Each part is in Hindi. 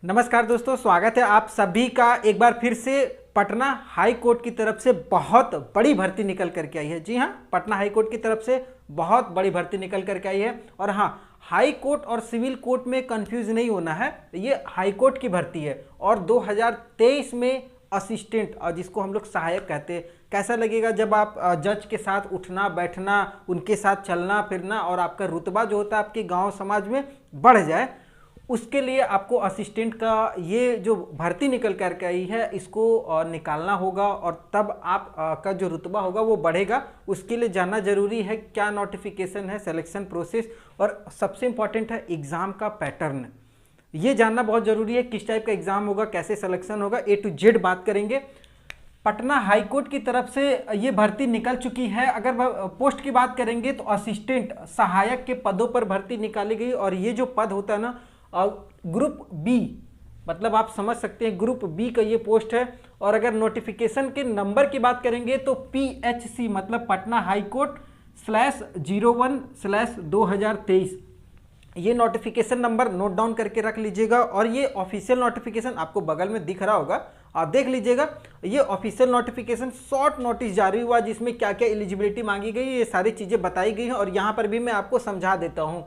नमस्कार दोस्तों, स्वागत है आप सभी का एक बार फिर से। पटना हाई कोर्ट की तरफ से बहुत बड़ी भर्ती निकल करके आई है। जी हाँ, पटना हाई कोर्ट की तरफ से बहुत बड़ी भर्ती निकल करके आई है। और हाँ, हाई कोर्ट और सिविल कोर्ट में कंफ्यूज नहीं होना है, ये हाई कोर्ट की भर्ती है और 2023 में असिस्टेंट, और जिसको हम लोग सहायक कहते हैं। कैसा लगेगा जब आप जज के साथ उठना बैठना, उनके साथ चलना फिरना और आपका रुतबा जो होता है आपके गांव समाज में बढ़ जाए। उसके लिए आपको असिस्टेंट का ये जो भर्ती निकल करके आई है, इसको निकालना होगा और तब आप का जो रुतबा होगा वो बढ़ेगा। उसके लिए जानना जरूरी है क्या नोटिफिकेशन है, सिलेक्शन प्रोसेस, और सबसे इंपॉर्टेंट है एग्ज़ाम का पैटर्न। ये जानना बहुत ज़रूरी है, किस टाइप का एग्ज़ाम होगा, कैसे सिलेक्शन होगा, A to Z बात करेंगे। पटना हाई कोर्ट की तरफ से ये भर्ती निकल चुकी है। अगर पोस्ट की बात करेंगे तो असिस्टेंट सहायक के पदों पर भर्ती निकाली गई और ये जो पद होता है ना, ग्रुप बी, मतलब आप समझ सकते हैं ग्रुप बी का ये पोस्ट है। और अगर नोटिफिकेशन के नंबर की बात करेंगे तो PHC मतलब पटना हाई कोर्ट /01/2023, ये नोटिफिकेशन नंबर नोट डाउन करके रख लीजिएगा। और ये ऑफिशियल नोटिफिकेशन आपको बगल में दिख रहा होगा, आप देख लीजिएगा। ये ऑफिशियल नोटिफिकेशन शॉर्ट नोटिस जारी हुआ जिसमें क्या क्या एलिजिबिलिटी मांगी गई, ये सारी चीज़ें बताई गई हैं और यहाँ पर भी मैं आपको समझा देता हूँ।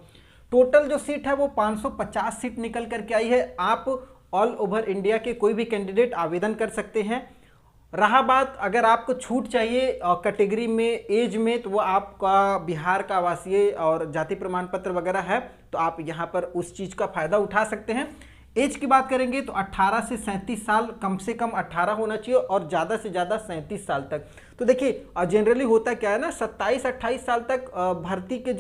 टोटल जो सीट है वो 550 सीट निकल करके आई है। आप ऑल ओवर इंडिया के कोई भी कैंडिडेट आवेदन कर सकते हैं। रहा बात अगर आपको छूट चाहिए कैटेगरी में, एज में, तो वो आपका बिहार का आवासीय और जाति प्रमाण पत्र वगैरह है, तो आप यहाँ पर उस चीज़ का फ़ायदा उठा सकते हैं। एज की बात करेंगे तो 18 से 37 साल, कम से कम 18 होना चाहिए और ज़्यादा से ज़्यादा 37 साल तक। तो देखिए जनरली होता क्या है ना, 27-28 साल तक भर्ती का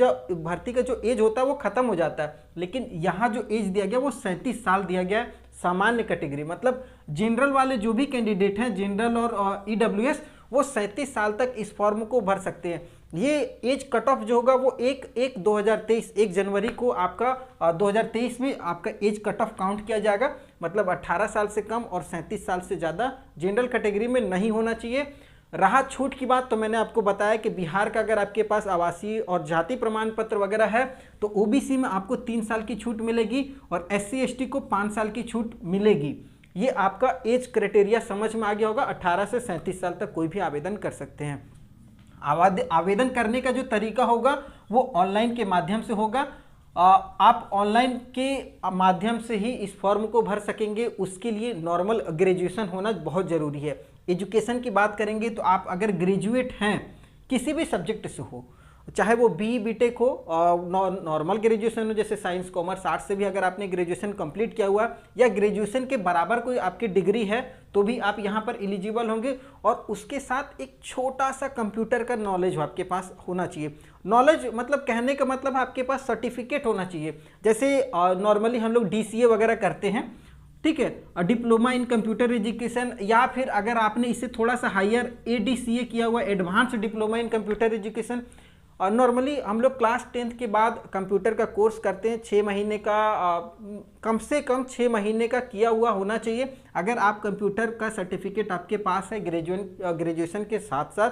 जो एज होता है वो ख़त्म हो जाता है, लेकिन यहाँ जो एज दिया गया वो 37 साल दिया गया है। सामान्य कैटेगरी मतलब जनरल वाले जो भी कैंडिडेट हैं, जनरल और EWS, वो 37 साल तक इस फॉर्म को भर सकते हैं। ये एज कट ऑफ जो होगा वो 1 जनवरी को आपका 2023 में आपका एज कट ऑफ काउंट किया जाएगा। मतलब 18 साल से कम और 37 साल से ज़्यादा जनरल कैटेगरी में नहीं होना चाहिए। रहा छूट की बात, तो मैंने आपको बताया कि बिहार का अगर आपके पास आवासीय और जाति प्रमाण पत्र वगैरह है तो OBC में आपको 3 साल की छूट मिलेगी और SC ST को 5 साल की छूट मिलेगी। ये आपका एज क्राइटेरिया समझ में आ गया होगा। 18 से 37 साल तक कोई भी आवेदन कर सकते हैं। आवेदन करने का जो तरीका होगा वो ऑनलाइन के माध्यम से होगा। आप ऑनलाइन के माध्यम से ही इस फॉर्म को भर सकेंगे। उसके लिए नॉर्मल ग्रेजुएशन होना बहुत ज़रूरी है। एजुकेशन की बात करेंगे तो आप अगर ग्रेजुएट हैं किसी भी सब्जेक्ट से हो, चाहे वो BTech हो, नॉर्मल ग्रेजुएशन हो जैसे साइंस कॉमर्स आर्ट्स से भी अगर आपने ग्रेजुएशन कंप्लीट किया हुआ या ग्रेजुएशन के बराबर कोई आपकी डिग्री है तो भी आप यहाँ पर एलिजिबल होंगे। और उसके साथ एक छोटा सा कंप्यूटर का नॉलेज आपके पास होना चाहिए। नॉलेज मतलब कहने का मतलब आपके पास सर्टिफिकेट होना चाहिए। जैसे नॉर्मली हम लोग DCA वगैरह करते हैं, ठीक है, डिप्लोमा इन कंप्यूटर एजुकेशन, या फिर अगर आपने इससे थोड़ा सा हायर ADCA किया हुआ, advance diploma in computer education. और नॉर्मली हम लोग क्लास 10th के बाद कंप्यूटर का कोर्स करते हैं 6 महीने का, कम से कम 6 महीने का किया हुआ होना चाहिए। अगर आप कंप्यूटर का सर्टिफिकेट आपके पास है ग्रेजुएशन के साथ साथ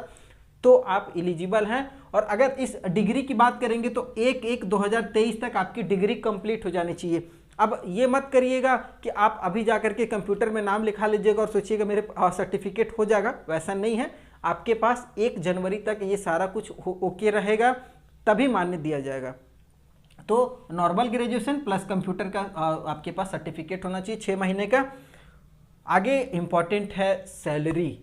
तो आप एलिजिबल हैं। और अगर इस डिग्री की बात करेंगे तो 1/1/2023 तक आपकी डिग्री कंप्लीट हो जानी चाहिए। अब ये मत करिएगा कि आप अभी जाकर के कंप्यूटर में नाम लिखा लीजिएगा और सोचिएगा मेरे सर्टिफिकेट हो जाएगा, वैसा नहीं है। आपके पास 1 जनवरी तक ये सारा कुछ ओके रहेगा, तभी मान्य दिया जाएगा। तो नॉर्मल ग्रेजुएशन प्लस कंप्यूटर का आपके पास सर्टिफिकेट होना चाहिए 6 महीने का। आगे इम्पॉर्टेंट है सैलरी।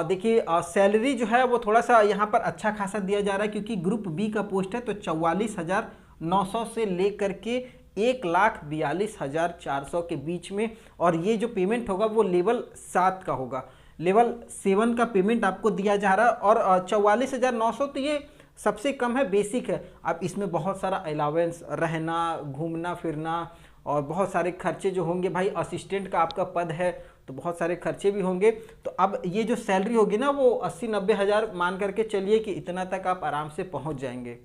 देखिए सैलरी जो है वो थोड़ा सा यहाँ पर अच्छा खासा दिया जा रहा है क्योंकि ग्रुप बी का पोस्ट है, तो 44,900 से लेकर के 1,42,400 के बीच में। और ये जो पेमेंट होगा वो लेवल 7 का होगा। लेवल 7 का पेमेंट आपको दिया जा रहा है। और 44,900 तो ये सबसे कम है, बेसिक है। अब इसमें बहुत सारा अलावेंस, रहना, घूमना फिरना और बहुत सारे खर्चे जो होंगे, भाई असिस्टेंट का आपका पद है तो बहुत सारे खर्चे भी होंगे। तो अब ये जो सैलरी होगी ना वो 80-90 हज़ार मान करके चलिए कि इतना तक आप आराम से पहुंच जाएंगे।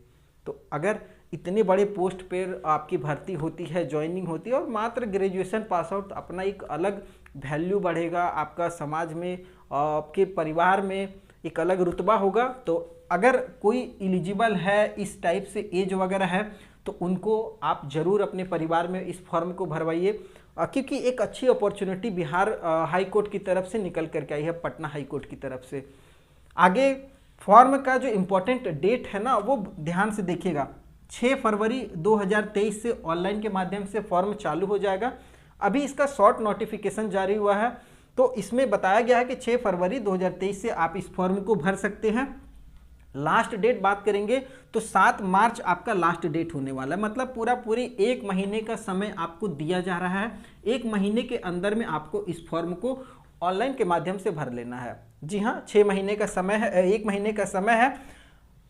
तो अगर इतने बड़े पोस्ट पर आपकी भर्ती होती है, ज्वाइनिंग होती है और मात्र ग्रेजुएशन पास आउट, अपना एक अलग वैल्यू बढ़ेगा आपका समाज में, आपके परिवार में एक अलग रुतबा होगा। तो अगर कोई एलिजिबल है, इस टाइप से एज वगैरह है, तो उनको आप ज़रूर अपने परिवार में इस फॉर्म को भरवाइए। क्योंकि एक अच्छी अपॉर्चुनिटी बिहार हाई कोर्ट की तरफ से निकल करके आई है, पटना हाई कोर्ट की तरफ से। आगे फॉर्म का जो इम्पोर्टेंट डेट है ना, वो ध्यान से देखिएगा, 6 फरवरी 2023 से ऑनलाइन के माध्यम से फॉर्म चालू हो जाएगा। अभी इसका शॉर्ट नोटिफिकेशन जारी हुआ है, तो इसमें बताया गया है कि 6 फरवरी 2023 से आप इस फॉर्म को भर सकते हैं। लास्ट डेट बात करेंगे तो 7 मार्च आपका लास्ट डेट होने वाला है, मतलब पूरी 1 महीने का समय आपको दिया जा रहा है। 1 महीने के अंदर में आपको इस फॉर्म को ऑनलाइन के माध्यम से भर लेना है। जी हाँ, 6 महीने का समय है, 1 महीने का समय है।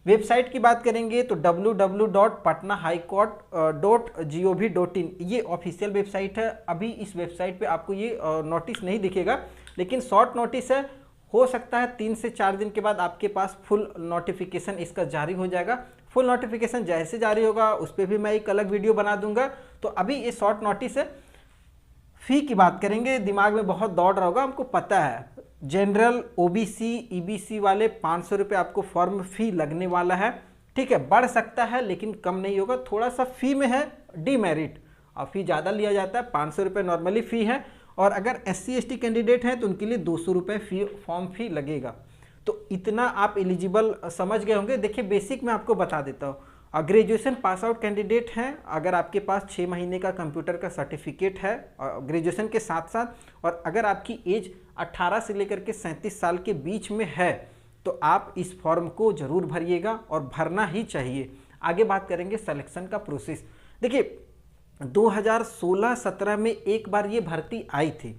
वेबसाइट की बात करेंगे तो www.patnahighcourt.gov.in ये ऑफिशियल वेबसाइट है। अभी इस वेबसाइट पे आपको ये नोटिस नहीं दिखेगा, लेकिन शॉर्ट नोटिस है, हो सकता है 3 से 4 दिन के बाद आपके पास फुल नोटिफिकेशन इसका जारी हो जाएगा। फुल नोटिफिकेशन जैसे जारी होगा उस पर भी मैं एक अलग वीडियो बना दूंगा। तो अभी ये शॉर्ट नोटिस है। फ़ी की बात करेंगे, दिमाग में बहुत दौड़ रहा होगा, हमको पता है, जनरल, ओबीसी, ईबीसी वाले 500 रुपये आपको फॉर्म फ़ी लगने वाला है। ठीक है, बढ़ सकता है लेकिन कम नहीं होगा, थोड़ा सा फ़ी में है डीमेरिट, और फ़ी ज़्यादा लिया जाता है, 500 रुपये नॉर्मली फ़ी है। और अगर SC ST कैंडिडेट हैं तो उनके लिए 200 रुपये फॉर्म फ़ी लगेगा। तो इतना आप एलिजिबल समझ गए होंगे। देखिए बेसिक मैं आपको बता देता हूँ, ग्रेजुएशन पास आउट कैंडिडेट हैं, अगर आपके पास 6 महीने का कंप्यूटर का सर्टिफिकेट है ग्रेजुएशन के साथ साथ, और अगर आपकी एज 18 से लेकर के 37 साल के बीच में है, तो आप इस फॉर्म को ज़रूर भरिएगा और भरना ही चाहिए। आगे बात करेंगे सिलेक्शन का प्रोसेस। देखिए 2016-17 में एक बार ये भर्ती आई थी,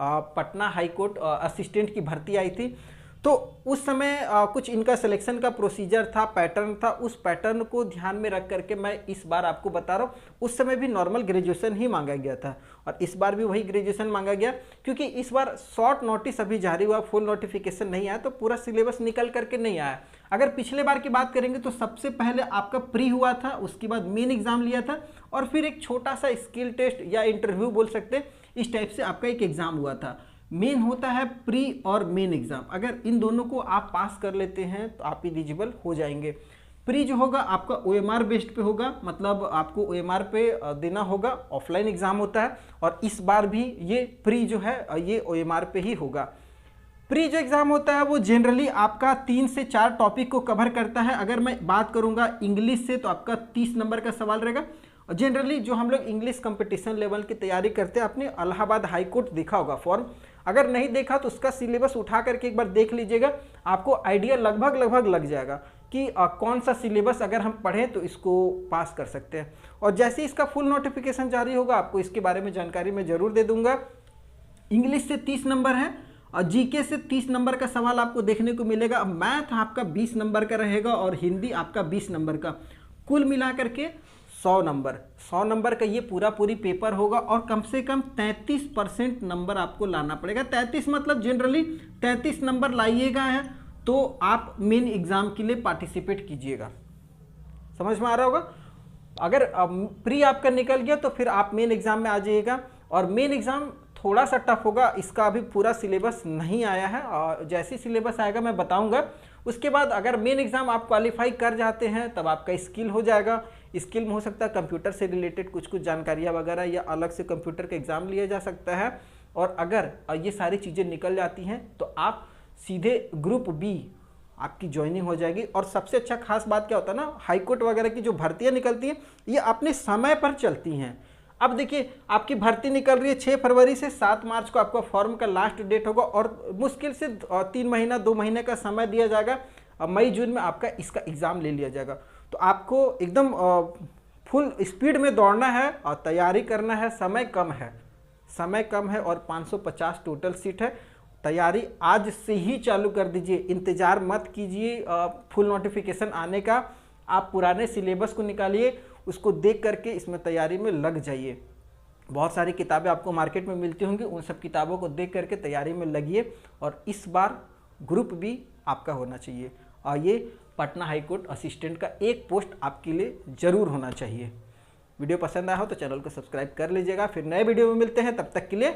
पटना हाई कोर्ट असिस्टेंट की भर्ती आई थी। तो उस समय कुछ इनका सिलेक्शन का प्रोसीजर था, पैटर्न था, उस पैटर्न को ध्यान में रख करके मैं इस बार आपको बता रहा हूँ। उस समय भी नॉर्मल ग्रेजुएशन ही मांगा गया था और इस बार भी वही ग्रेजुएशन मांगा गया, क्योंकि इस बार शॉर्ट नोटिस अभी जारी हुआ, फुल नोटिफिकेशन नहीं आया, तो पूरा सिलेबस निकल करके नहीं आया। अगर पिछले बार की बात करेंगे तो सबसे पहले आपका प्री हुआ था, उसके बाद मेन एग्जाम लिया था, और फिर एक छोटा सा स्किल टेस्ट या इंटरव्यू बोल सकते हैं, इस टाइप से आपका एक एग्जाम हुआ था। मेन होता है प्री और मेन एग्जाम, अगर इन दोनों को आप पास कर लेते हैं तो आप एलिजिबल हो जाएंगे। प्री जो होगा आपका OMR बेस्ड पे होगा, मतलब आपको OMR पे देना होगा, ऑफलाइन एग्जाम होता है, और इस बार भी ये प्री जो है ये OMR पे ही होगा। प्री जो एग्जाम होता है वो जनरली आपका 3 से 4 टॉपिक को कवर करता है। अगर मैं बात करूंगा इंग्लिश से तो आपका 30 नंबर का सवाल रहेगा। जनरली जो हम लोग इंग्लिश कंपटीशन लेवल की तैयारी करते हैं, आपने इलाहाबाद हाई कोर्ट देखा होगा फॉर्म, अगर नहीं देखा तो उसका सिलेबस उठा करके एक बार देख लीजिएगा, आपको आइडिया लगभग लग जाएगा कि कौन सा सिलेबस अगर हम पढ़ें तो इसको पास कर सकते हैं। और जैसे इसका फुल नोटिफिकेशन जारी होगा आपको इसके बारे में जानकारी मैं जरूर दे दूंगा। इंग्लिश से 30 नंबर है और जीके से 30 नंबर का सवाल आपको देखने को मिलेगा। मैथ आपका 20 नंबर का रहेगा और हिंदी आपका 20 नंबर का, कुल मिलाकर के 100 नंबर का ये पूरी पेपर होगा। और कम से कम 33% नंबर आपको लाना पड़ेगा। 33 मतलब जनरली 33 नंबर लाइएगा है तो आप मेन एग्जाम के लिए पार्टिसिपेट कीजिएगा। समझ में आ रहा होगा। अगर प्री आपका निकल गया तो फिर आप मेन एग्जाम में आ जाइएगा, और मेन एग्जाम थोड़ा सा टफ होगा, इसका अभी पूरा सिलेबस नहीं आया है, और जैसे सिलेबस आएगा मैं बताऊंगा। उसके बाद अगर मेन एग्जाम आप क्वालिफाई कर जाते हैं तब आपका स्किल हो जाएगा। स्किल में हो सकता है कंप्यूटर से रिलेटेड कुछ जानकारियाँ वगैरह, या अलग से कंप्यूटर का एग्ज़ाम लिया जा सकता है। और अगर ये सारी चीज़ें निकल जाती हैं तो आप सीधे ग्रुप बी आपकी ज्वाइनिंग हो जाएगी। और सबसे अच्छा खास बात क्या होता है ना, हाईकोर्ट वगैरह की जो भर्तियाँ निकलती हैं ये अपने समय पर चलती हैं। अब देखिए आपकी भर्ती निकल रही है 6 फरवरी से 7 मार्च को आपका फॉर्म का लास्ट डेट होगा, और मुश्किल से 3 महीना 2 महीने का समय दिया जाएगा। मई जून में आपका इसका एग्ज़ाम ले लिया जाएगा। तो आपको एकदम फुल स्पीड में दौड़ना है और तैयारी करना है। समय कम है और 550 टोटल सीट है। तैयारी आज से ही चालू कर दीजिए, इंतज़ार मत कीजिए फुल नोटिफिकेशन आने का। आप पुराने सिलेबस को निकालिए, उसको देख करके इसमें तैयारी में लग जाइए। बहुत सारी किताबें आपको मार्केट में मिलती होंगी, उन सब किताबों को देख करके तैयारी में लगिए, और इस बार ग्रुप भी आपका होना चाहिए। और ये पटना हाई कोर्ट असिस्टेंट का एक पोस्ट आपके लिए ज़रूर होना चाहिए। वीडियो पसंद आया हो तो चैनल को सब्सक्राइब कर लीजिएगा। फिर नए वीडियो में मिलते हैं, तब तक के लिए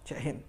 जय हिंद।